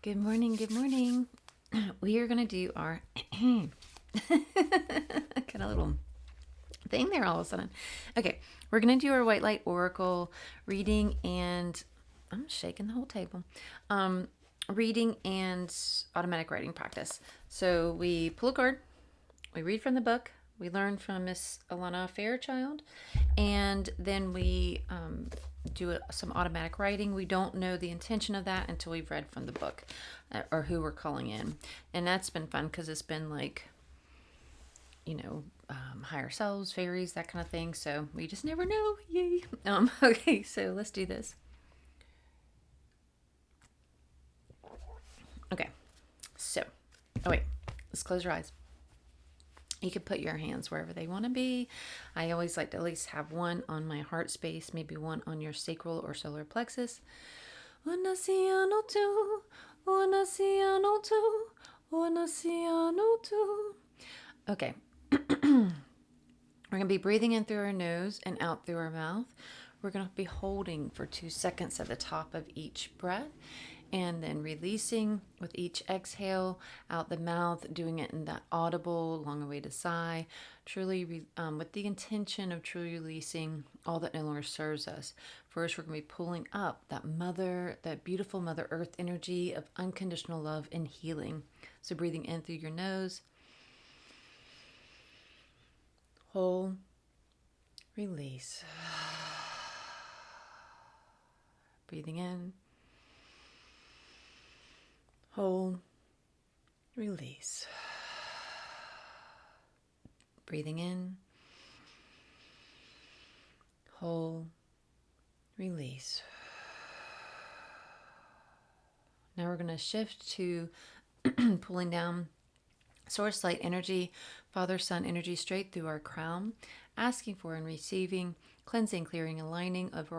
Good morning. Good morning. We are going to do our kind of little thing there all of a sudden. Okay, we're going to do our white light oracle reading, and I'm shaking the whole table. Reading and automatic writing practice. So we pull a card, we read from the book, we learn from Miss Alana Fairchild, and then we do some automatic writing. We don't know the intention of that until we've read from the book or who we're calling in. And that's been fun because it's been like, higher selves, fairies, that kind of thing. So we just never know. Yay. Okay, so let's do this. Okay, so, oh wait, let's close your eyes. You can put your hands wherever they want to be. I always like to at least have one on my heart space, maybe one on your sacral or solar plexus. Okay. We're going to be breathing in through our nose and out through our mouth. We're going to be holding for 2 seconds at the top of each breath, and then releasing with each exhale out the mouth, doing it in that audible, long-awaited sigh, truly with the intention of truly releasing all that no longer serves us. First, we're going to be pulling up that beautiful Mother Earth energy of unconditional love and healing. So breathing in through your nose, hold, release. Breathing in, hold, release. Breathing in, hold, release. Now we're going to shift to pulling down source light energy, Father Son energy straight through our crown, asking for and receiving cleansing, clearing, aligning of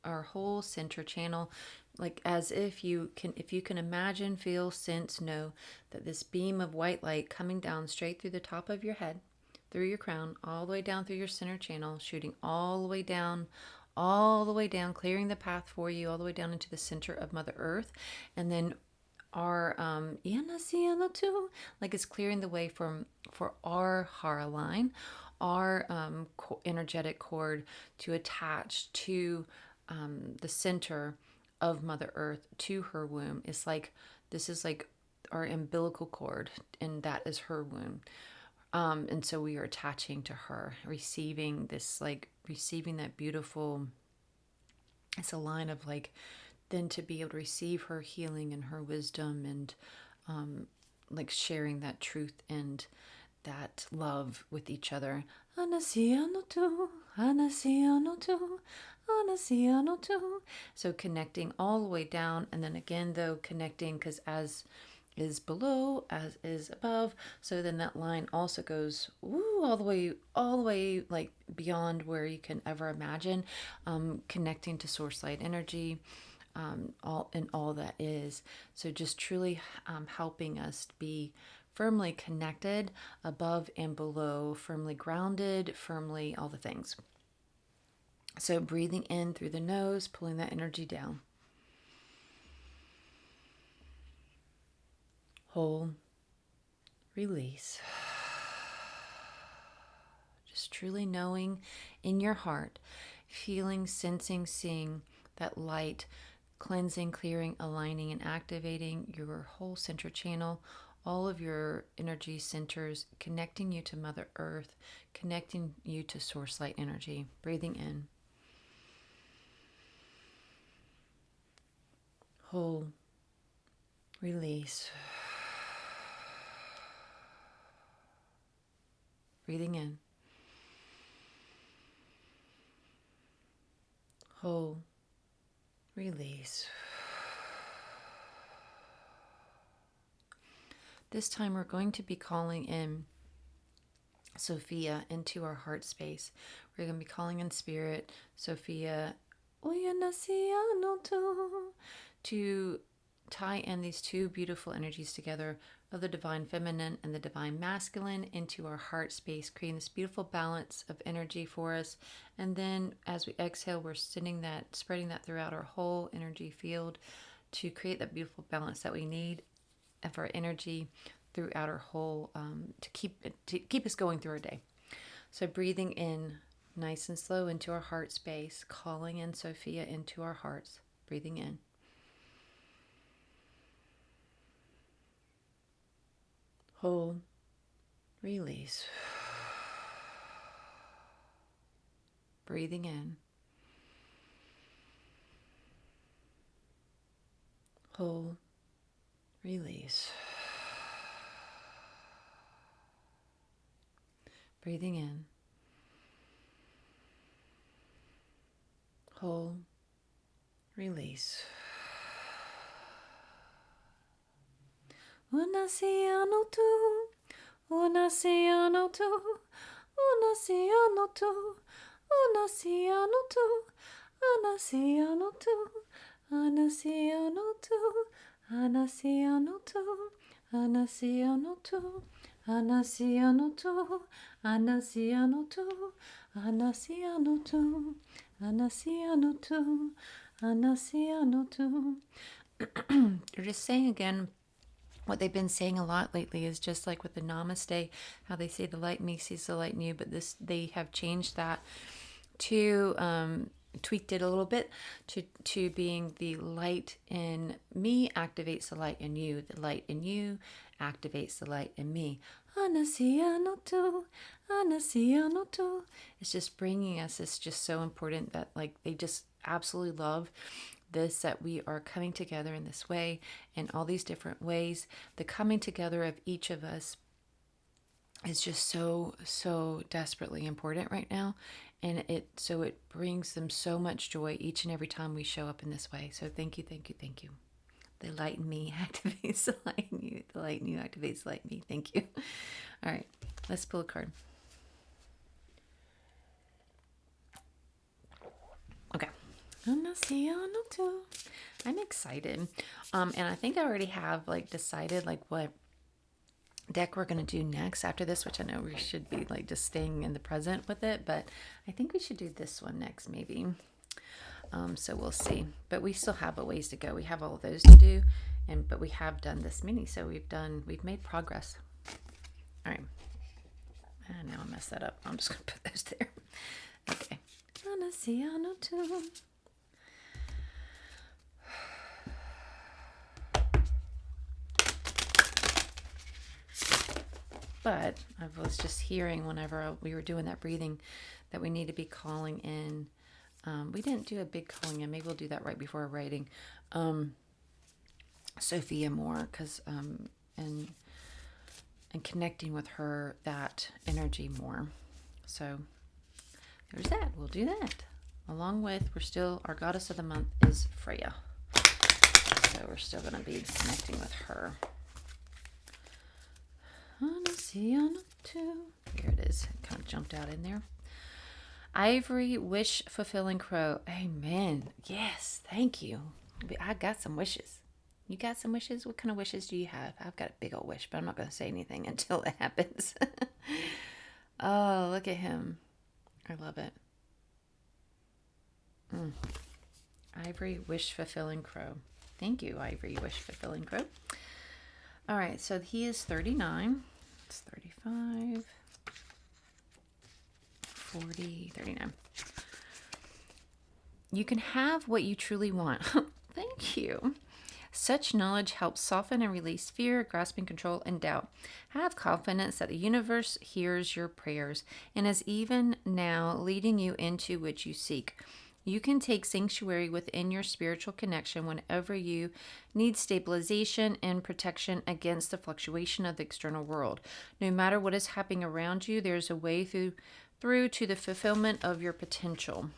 our whole center channel, like as if you can imagine, feel, sense, know that this beam of white light coming down straight through the top of your head, through your crown, all the way down through your center channel, shooting all the way down, clearing the path for you, all the way down into the center of Mother Earth. And then our like it's clearing the way for our hara line, our energetic cord to attach to the center of Mother Earth, to her womb. It's like this is like our umbilical cord, and that is her womb. And so we are attaching to her, receiving that beautiful, it's a line of like, then to be able to receive her healing and her wisdom, and like sharing that truth and that love with each other. So connecting all the way down, and then again though connecting, because as is below, as is above. So then that line also goes all the way like beyond where you can ever imagine, connecting to source light energy, all that is. So just truly helping us be firmly connected above and below, firmly grounded, firmly all the things. So breathing in through the nose, pulling that energy down. Hold, release. Just truly knowing in your heart, feeling, sensing, seeing that light cleansing, clearing, aligning, and activating your whole center channel, all of your energy centers, connecting you to Mother Earth, connecting you to source light energy. Breathing in. Hold, release. Breathing in. Hold, release. This time we're going to be calling in Sophia into our heart space. We're going to be calling in spirit, Sophia, to tie in these two beautiful energies together of the divine feminine and the divine masculine into our heart space, creating this beautiful balance of energy for us. And then as we exhale, we're spreading that throughout our whole energy field, to create that beautiful balance that we need and for our energy throughout our whole, to keep us going through our day. So breathing in nice and slow into our heart space, calling in Sophia into our hearts, breathing in. Hold, release. Breathing in. Hold, release. Breathing in. Hold, release. Un océano tu, un océano tu, un océano tu, un océano tu, un océano tu, un océano tu, un océano tu, un océano tu, un océano tu, un océano tu, un océano tu, un océano tu, un océano tu. You're just saying again what they've been saying a lot lately is just like with the namaste, how they say the light in me sees the light in you, but they have changed that to tweaked it a little bit to being the light in me activates the light in you, the light in you activates the light in me. It's just bringing us, it's just so important that like they just absolutely love this, that we are coming together in this way, in all these different ways. The coming together of each of us is just so desperately important right now, and it brings them so much joy each and every time we show up in this way. So thank you. The light in me activates the light in you, the light in you activates the light in me. Thank you. All right, let's pull a card. Okay. I'm excited. And I think I already have like decided like what deck we're going to do next after this, which I know we should be like just staying in the present with it, but I think we should do this one next maybe. So we'll see, but we still have a ways to go. We have all of those to do, but we have done this mini, so we've made progress. All right. And now I messed that up. I'm just going to put those there. Okay. But I was just hearing whenever we were doing that breathing that we need to be calling in. We didn't do a big calling in. Maybe we'll do that right before writing. Sophia more, because and connecting with her, that energy more. So there's that. We'll do that. Along with, our goddess of the month is Freya. So we're still going to be connecting with her. There it is. It kind of jumped out in there. Ivory, wish fulfilling crow. Amen. Yes, thank you. I got some wishes. You got some wishes? What kind of wishes do you have? I've got a big old wish, but I'm not going to say anything until it happens. Oh, look at him. I love it. Ivory, wish fulfilling crow. Thank you, Ivory, wish fulfilling crow. All right, so he is 39. It's 35, 40, 39. You can have what you truly want. Thank you. Such knowledge helps soften and release fear, grasping control, and doubt. Have confidence that the universe hears your prayers and is even now leading you into what you seek. You can take sanctuary within your spiritual connection whenever you need stabilization and protection against the fluctuation of the external world. No matter what is happening around you, there's a way through to the fulfillment of your potential.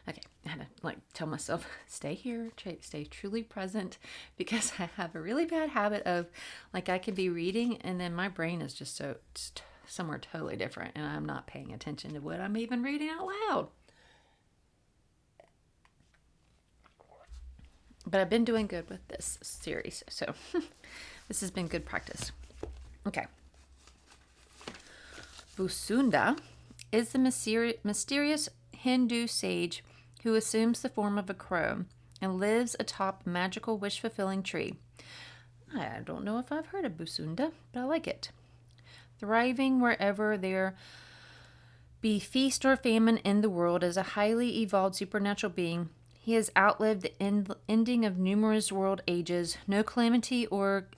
Okay, I had to tell myself, stay here, stay truly present, because I have a really bad habit of I can be reading and then my brain is just somewhere totally different, and I'm not paying attention to what I'm even reading out loud. But I've been doing good with this series, so this has been good practice. Okay. Busunda is the mysterious Hindu sage who assumes the form of a crow and lives atop a magical wish-fulfilling tree. I don't know if I've heard of Busunda, but I like it. Thriving wherever there be feast or famine in the world, as a highly evolved supernatural being, he has outlived the ending of numerous world ages. No calamity or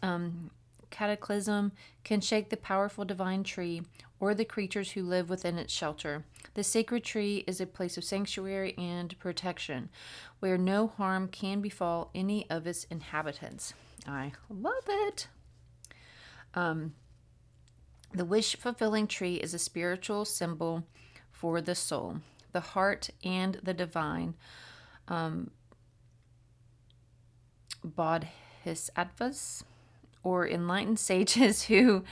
cataclysm can shake the powerful divine tree or the creatures who live within its shelter. The sacred tree is a place of sanctuary and protection, where no harm can befall any of its inhabitants. I love it. The wish-fulfilling tree is a spiritual symbol for the soul, the heart, and the divine bodhisattvas, or enlightened sages who,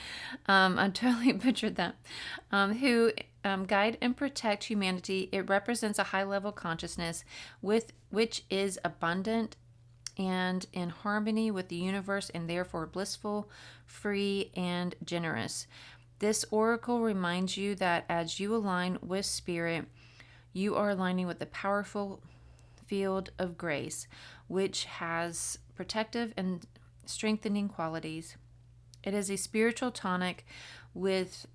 I totally butchered that, who guide and protect humanity. It represents a high-level consciousness which is abundant and in harmony with the universe, and therefore blissful, free, and generous. This oracle reminds you that as you align with spirit, you are aligning with the powerful field of grace, which has protective and strengthening qualities. It is a spiritual tonic with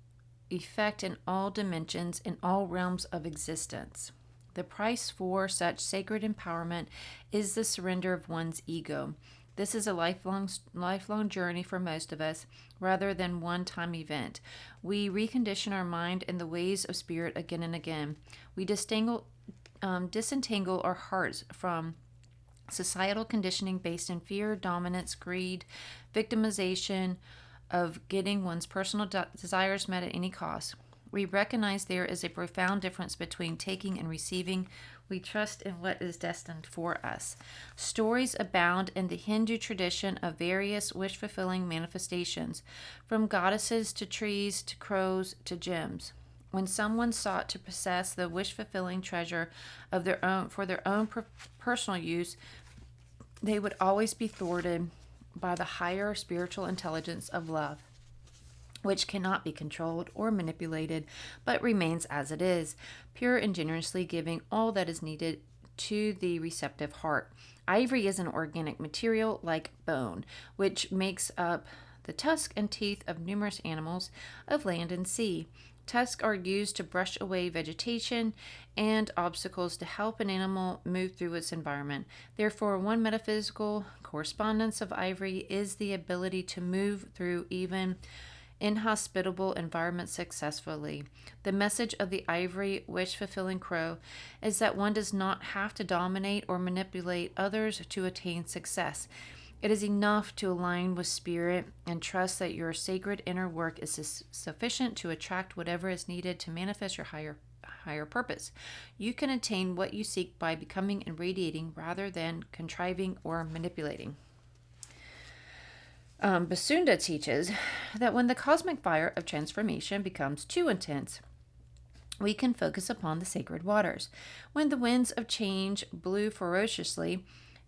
effect in all dimensions, in all realms of existence. The price for such sacred empowerment is the surrender of one's ego. This is a lifelong journey for most of us, rather than one-time event. We recondition our mind in the ways of spirit again and again. We disentangle our hearts from societal conditioning based in fear, dominance, greed, victimization of getting one's personal desires met at any cost. We recognize there is a profound difference between taking and receiving. We trust in what is destined for us. Stories abound in the Hindu tradition of various wish-fulfilling manifestations, from goddesses to trees to crows to gems. When someone sought to possess the wish-fulfilling treasure of their own for their own personal use, they would always be thwarted by the higher spiritual intelligence of love, which cannot be controlled or manipulated, but remains as it is, pure and generously giving all that is needed to the receptive heart. Ivory is an organic material like bone, which makes up the tusk and teeth of numerous animals of land and sea. Tusks are used to brush away vegetation and obstacles to help an animal move through its environment. Therefore, one metaphysical correspondence of ivory is the ability to move through even inhospitable environments successfully. The message of the ivory wish-fulfilling crow is that one does not have to dominate or manipulate others to attain success. It is enough to align with spirit and trust that your sacred inner work is sufficient to attract whatever is needed to manifest your higher purpose. You can attain what you seek by becoming and radiating rather than contriving or manipulating. Basunda teaches that when the cosmic fire of transformation becomes too intense, we can focus upon the sacred waters. When the winds of change blew ferociously,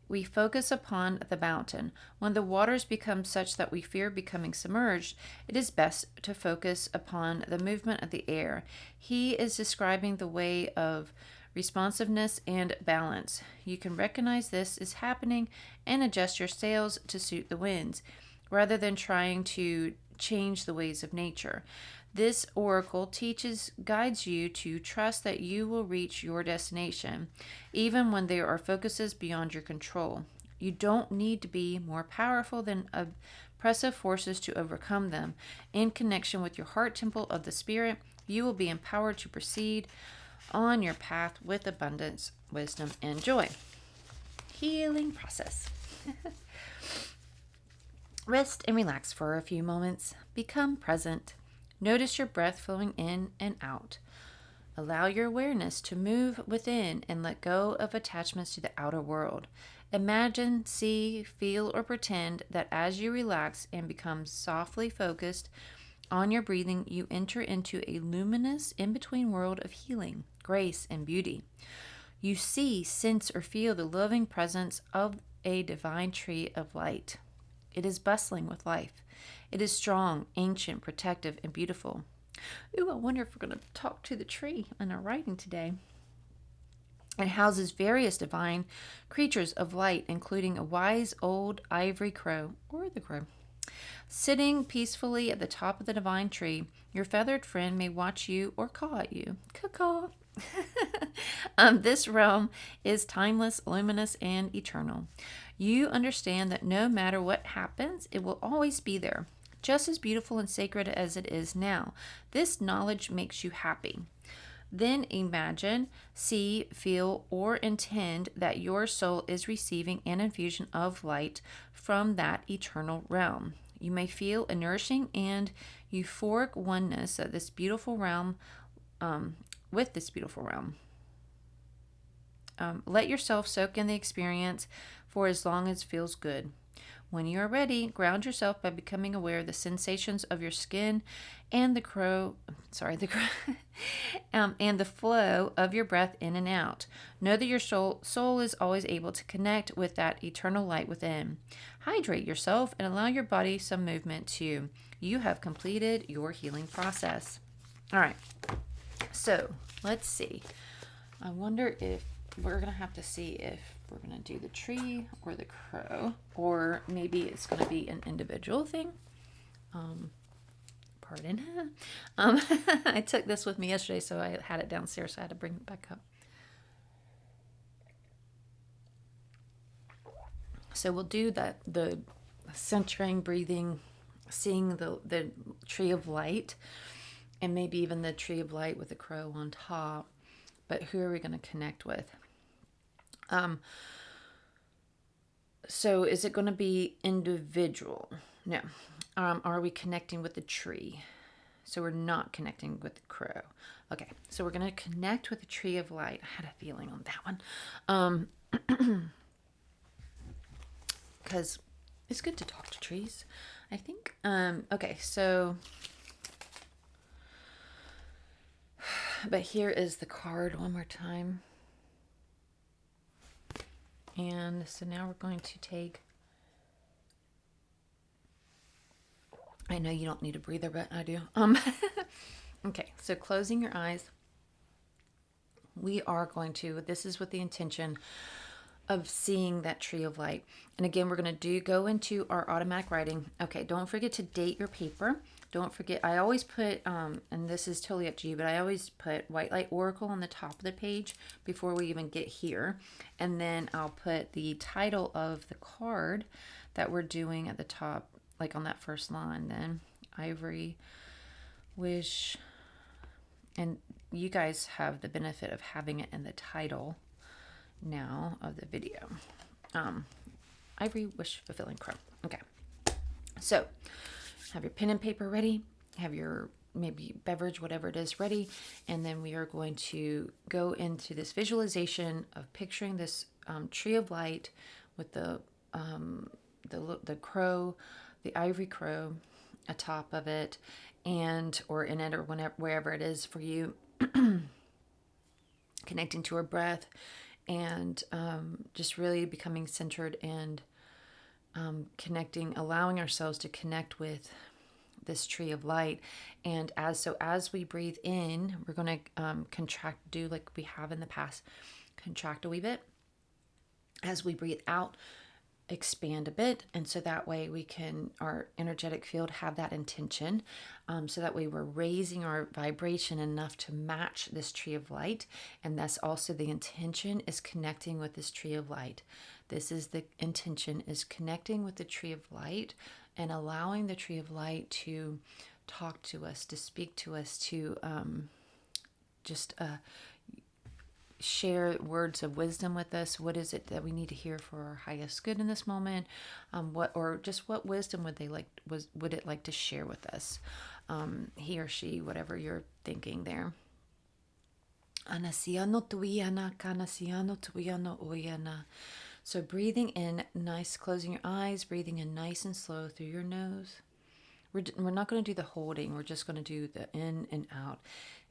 we focus upon the mountain. When the waters become such that we fear becoming submerged, it is best to focus upon the movement of the air. He is describing the way of responsiveness and balance. You can recognize this is happening and adjust your sails to suit the winds, rather than trying to change the ways of nature. This oracle guides you to trust that you will reach your destination, even when there are focuses beyond your control. You don't need to be more powerful than oppressive forces to overcome them. In connection with your heart temple of the spirit, you will be empowered to proceed on your path with abundance, wisdom, and joy. Healing process. Rest and relax for a few moments. Become present. Notice your breath flowing in and out. Allow your awareness to move within and let go of attachments to the outer world. Imagine, see, feel, or pretend that as you relax and become softly focused on your breathing, you enter into a luminous in-between world of healing, grace, and beauty. You see, sense, or feel the loving presence of a divine tree of light. It is bustling with life. It is strong, ancient, protective, and beautiful. Ooh, I wonder if we're going to talk to the tree in our writing today. It houses various divine creatures of light, including a wise old ivory crow, or the crow. Sitting peacefully at the top of the divine tree, your feathered friend may watch you or caw at you. Caw. This realm is timeless, luminous, and eternal. You understand that no matter what happens, it will always be there, just as beautiful and sacred as it is now. This knowledge makes you happy. Then imagine, see, feel, or intend that your soul is receiving an infusion of light from that eternal realm. You may feel a nourishing and euphoric oneness of this beautiful realm, with this beautiful realm. Let yourself soak in the experience for as long as it feels good. When you are ready, ground yourself by becoming aware of the sensations of your skin and and the flow of your breath in and out. Know that your soul is always able to connect with that eternal light within. Hydrate yourself and allow your body some movement too. You have completed your healing process. All right. So let's see. I wonder if we're going to have to see if we're going to do the tree or the crow, or maybe it's going to be an individual thing. Pardon. I took this with me yesterday, so I had it downstairs, so I had to bring it back up. So we'll do the centering, breathing, seeing the tree of light, and maybe even the tree of light with the crow on top. But who are we going to connect with? So is it going to be individual? No. Are we connecting with the tree? So we're not connecting with the crow. Okay. So we're going to connect with the tree of light. I had a feeling on that one. Because it's good to talk to trees, I think. Okay. So, but here is the card one more time. And so now we're going to take, I know you don't need a breather, but I do. Okay, so closing your eyes, we are going to, this is with the intention of seeing that tree of light. And again, we're going to go into our automatic writing. Okay, don't forget to date your paper. Don't forget, I always put, and this is totally up to you, but I always put White Light Oracle on the top of the page before we even get here. And then I'll put the title of the card that we're doing at the top, like on that first line. Then Ivory, Wish, and you guys have the benefit of having it in the title now of the video. Ivory, Wish, Fulfilling Crow. Okay, so have your pen and paper ready, have your maybe beverage, whatever it is, ready, and then we are going to go into this visualization of picturing this tree of light with the crow, the ivory crow atop of it, and or in it, or wherever it is for you, connecting to our breath, and just really becoming centered and connecting, allowing ourselves to connect with this tree of light. And as we breathe in, we're going to contract, do like we have in the past, contract a wee bit. As we breathe out, expand a bit, and so that way we can, our energetic field, have that intention, so that way we're raising our vibration enough to match this tree of light. And that's also the intention, is connecting with this tree of light. This is the intention, is connecting with the tree of light and allowing the tree of light to talk to us, to speak to us, to just share words of wisdom with us. What is it that we need to hear for our highest good in this moment? What wisdom would it like to share with us? He or she, whatever you're thinking there. Anasiano tuiana, kanasiano tuiano oyana. So breathing in nice, closing your eyes, breathing in nice and slow through your nose. We're not going to do the holding. We're just going to do the in and out,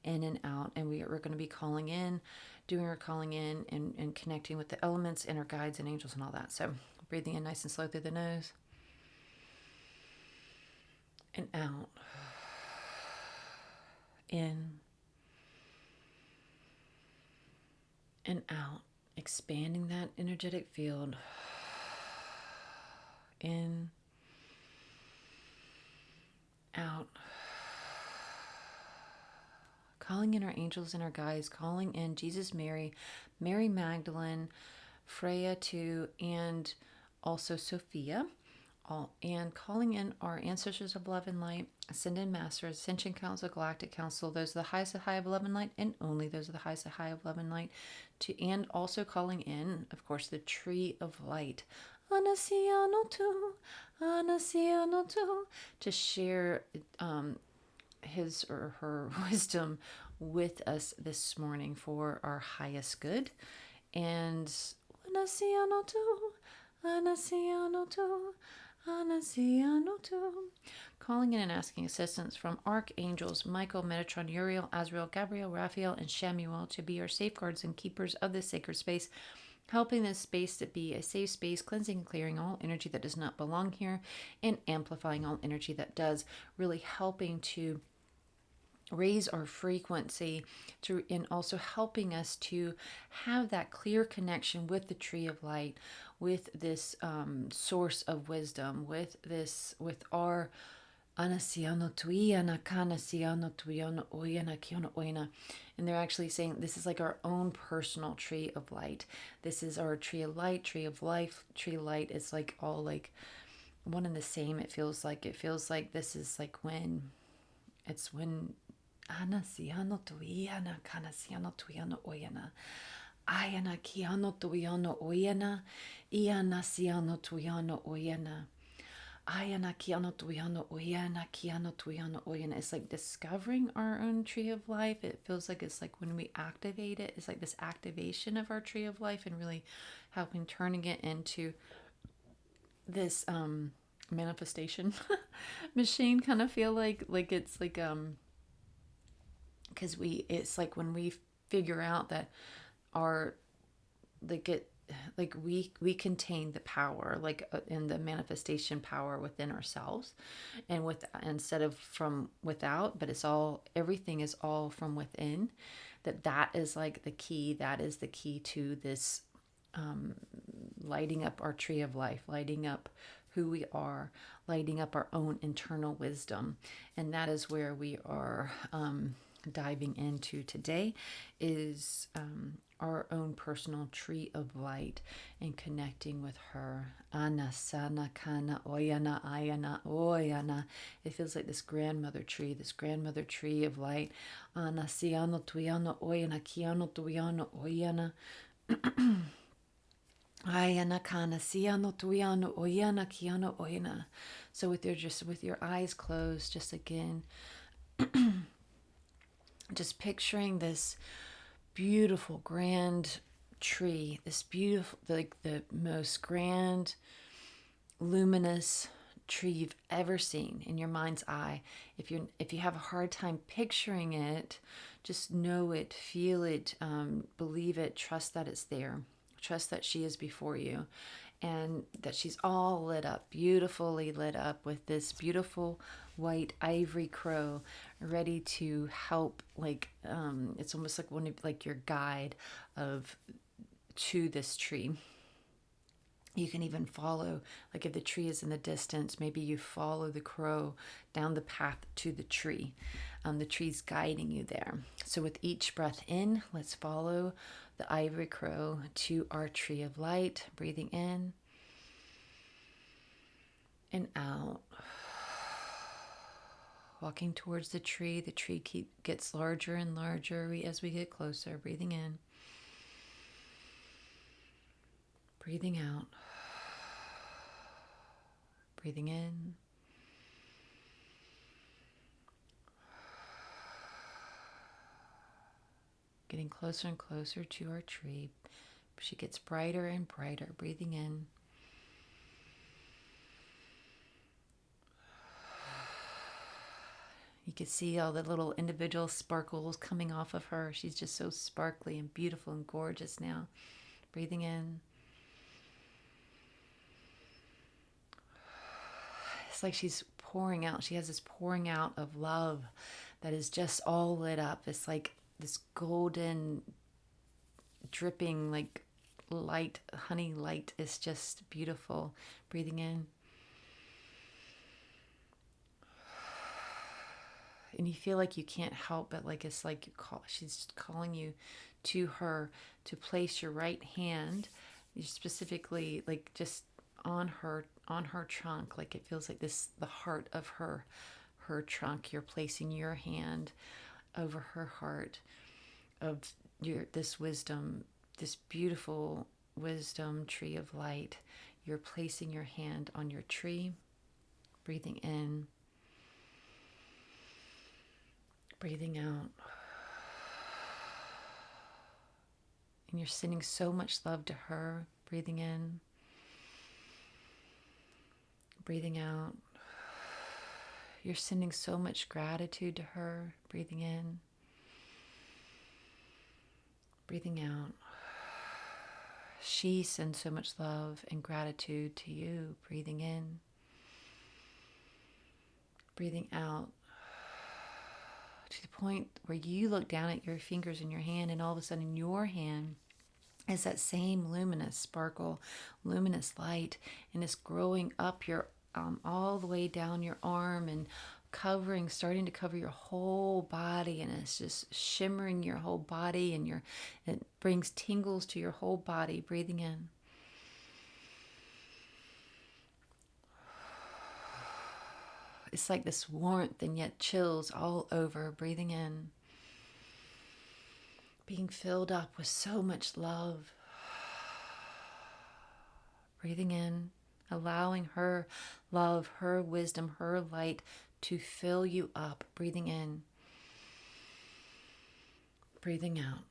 and we're going to be calling in, doing our calling in, and connecting with the elements and our guides and angels and all that. So breathing in nice and slow through the nose and out, in and out, expanding that energetic field. In, out. Calling in our angels and our guides, calling in Jesus, Mary, Mary Magdalene, Freya too, and also Sophia, and calling in our ancestors of love and light, ascended masters, ascension council, galactic council. Those are the highest high of love and light, and only those are the highest high of love and light. And also calling in, of course, the tree of light. To share his or her wisdom with us this morning for our highest good. And calling in and asking assistance from archangels Michael, Metatron, Uriel, Azrael, Gabriel, Raphael, and Shamuel to be our safeguards and keepers of this sacred space, helping this space to be a safe space, cleansing and clearing all energy that does not belong here, and amplifying all energy that does, really helping to raise our frequency and also helping us to have that clear connection with the tree of light, with this source of wisdom, with our and they're actually saying this is like our own personal tree of light. This is our tree of light, tree of life, tree of light. It's like all like one and the same. It feels like this is like when Anasiano tuiana kanasiano tuiano oyana. Ayana kiano tuiano oyana. Ianasiano tuiano oyana. Ayana kiano tuiano oyana. Kiano tuiano oyana. It's like discovering our own tree of life. It feels like it's like when we activate it, it's like this activation of our tree of life and really helping turning it into this manifestation machine. Kind of feel like it's like because it's like when we figure out that our we contain the power in the manifestation power within ourselves, and instead of from without, but everything is all from within. That is like the key. That is the key to this lighting up our tree of life, lighting up who we are, lighting up our own internal wisdom. And that is where we are diving into today, is our own personal tree of light and connecting with her. Anasana kana oyana ayana oyana. It feels like this grandmother tree of light. Anasiano tuyano oyana kiano tuyano oyana. Ayana kana siano tuyano oyana kiano oyana. So with your eyes closed, just again, just picturing this beautiful grand tree, this beautiful, like the most grand luminous tree you've ever seen in your mind's eye. If you have a hard time picturing it, just know it, feel it, believe it, trust that it's there. Trust that she is before you, and that she's all lit up, beautifully lit up with this beautiful white ivory crow, ready to help. It's almost like one of your guide to this tree. You can even follow, like if the tree is in the distance, maybe you follow the crow down the path to the tree. The tree's guiding you there. So with each breath in, let's follow the ivory crow to our tree of light. Breathing in and out. Walking towards the tree. The tree gets larger and larger as we get closer. Breathing in. Breathing out. Breathing in. Getting closer and closer to our tree. She gets brighter and brighter. Breathing in. You can see all the little individual sparkles coming off of her. She's just so sparkly and beautiful and gorgeous now. Breathing in. It's like she's pouring out. She has this pouring out of love that is just all lit up. It's like this golden dripping like light, honey light is just beautiful. Breathing in. And you feel like you can't help but like it's like she's calling you to her to place your right hand, specifically like just on her trunk, like it feels like this the heart of her trunk. You're placing your hand over her heart of this wisdom, this beautiful wisdom tree of light. You're placing your hand on your tree, breathing in, breathing out. And you're sending so much love to her, breathing in, breathing out. You're sending so much gratitude to her, breathing in, breathing out. She sends so much love and gratitude to you, breathing in, breathing out. To the point where you look down at your fingers in your hand, and all of a sudden your hand is that same luminous sparkle, luminous light, and it's growing up your all the way down your arm and starting to cover your whole body, and it's just shimmering your whole body, and it brings tingles to your whole body. Breathing in. It's like this warmth and yet chills all over. Breathing in. Being filled up with so much love. Breathing in, allowing her love, her wisdom, her light to fill you up. Breathing in, breathing out.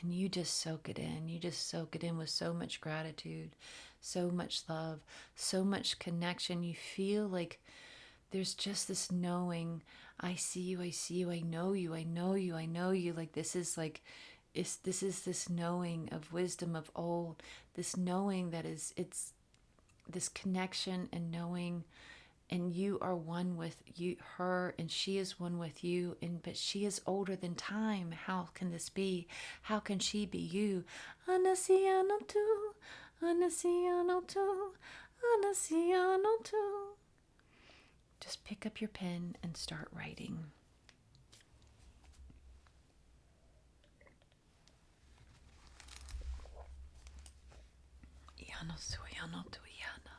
And you just soak it in. You just soak it in with so much gratitude, so much love, so much connection. You feel like there's just this knowing, I see you, I see you, I know you, I know you, I know you. Like this is this knowing of wisdom of old, this knowing that it's this connection and knowing, and you are one with her, and she is one with you, but she is older than time. How can this be? How can she be you? Anasiano tu, anasiano tu, anasiano tu. Just pick up your pen and start writing. Iano su, iano tu, iana.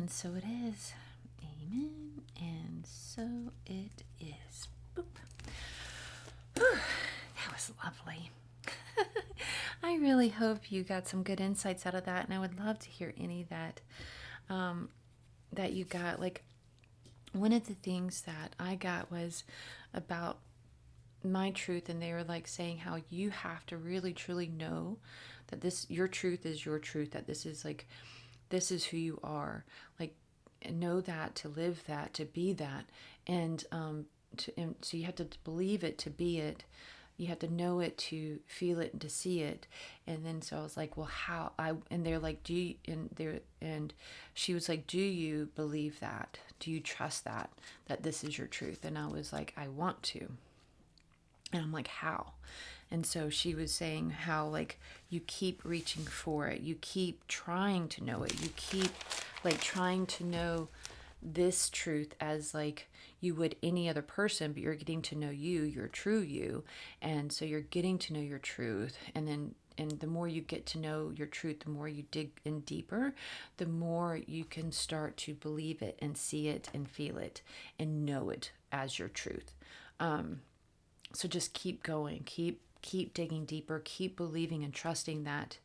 And so it is. Amen. And so it is. Boop. Whew, that was lovely. I really hope you got some good insights out of that, and I would love to hear any that that you got. Like, one of the things that I got was about my truth, and they were like saying how you have to really truly know that your truth is your truth, that this is who you are, like, know that, to live that, to be that, and so you have to believe it to be it. You have to know it to feel it and to see it. And then so I was like, well, how? And they're like, and she was like, do you believe that? Do you trust that this is your truth? And I was like, I want to. And I'm like, how? And so she was saying how, like, you keep reaching for it. You keep trying to know it. You keep, like, trying to know this truth as, like, you would any other person, but you're getting to know you, your true you. And so you're getting to know your truth. And the more you get to know your truth, the more you dig in deeper, the more you can start to believe it and see it and feel it and know it as your truth. So just keep going, keep digging deeper, keep believing and trusting that.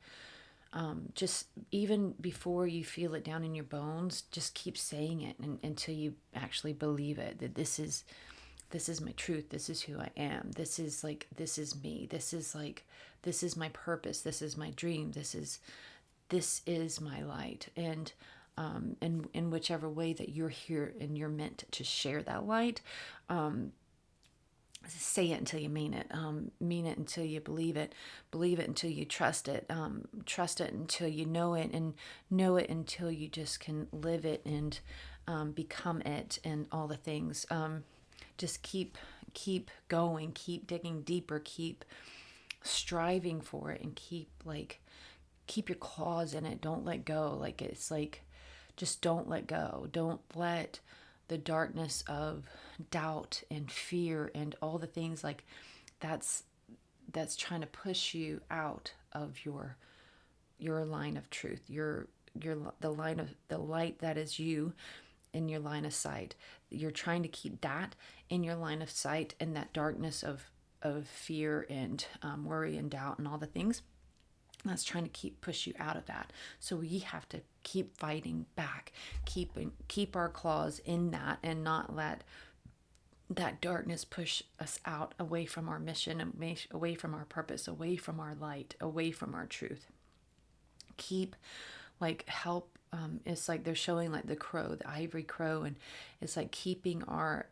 Just even before you feel it down in your bones, just keep saying it until you actually believe it, that this is my truth. This is who I am. This is me. This is my purpose. This is my dream. This is my light. And in whichever way that you're here and you're meant to share that light, say it until you mean it. Mean it until you believe it until you trust it. Trust it until you know it, and know it until you just can live it and become it, and all the things. Just keep going, keep digging deeper, keep striving for it, and keep your claws in it. Don't let go. Like, it's like, just don't let go. Don't let the darkness of doubt and fear and all the things like that's trying to push you out of your line of truth, the line of the light that is you in your line of sight. You're trying to keep that in your line of sight, and that darkness of fear and worry and doubt and all the things that's trying to push you out of that. So we have to keep fighting back, keep our claws in that, and not let that darkness push us out, away from our mission, away from our purpose, away from our light, away from our truth. Keep, like, help. It's like they're showing, like, the crow, the ivory crow, and it's like keeping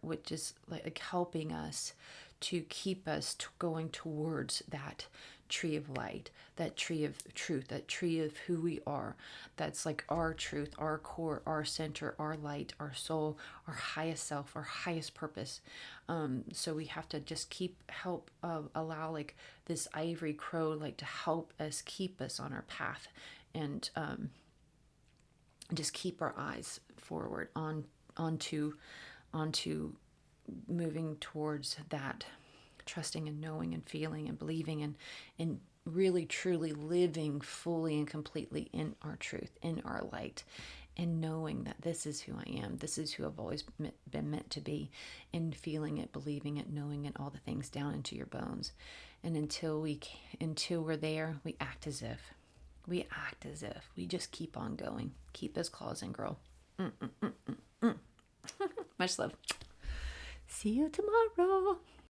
which is like helping us to keep us going towards that tree of light, that tree of truth, that tree of who we are. That's like our truth, our core, our center, our light, our soul, our highest self, our highest purpose. So we have to just allow, like, this ivory crow, like, to help us, keep us on our path, and just keep our eyes forward onto moving towards that, trusting and knowing and feeling and believing and really truly living fully and completely in our truth, in our light, and knowing that this is who I am. This is who I've always been meant to be, and feeling it, believing it, knowing it, all the things down into your bones. And until we're there, we act as if. We just keep on going. Keep those claws in, girl. Much love. See you tomorrow.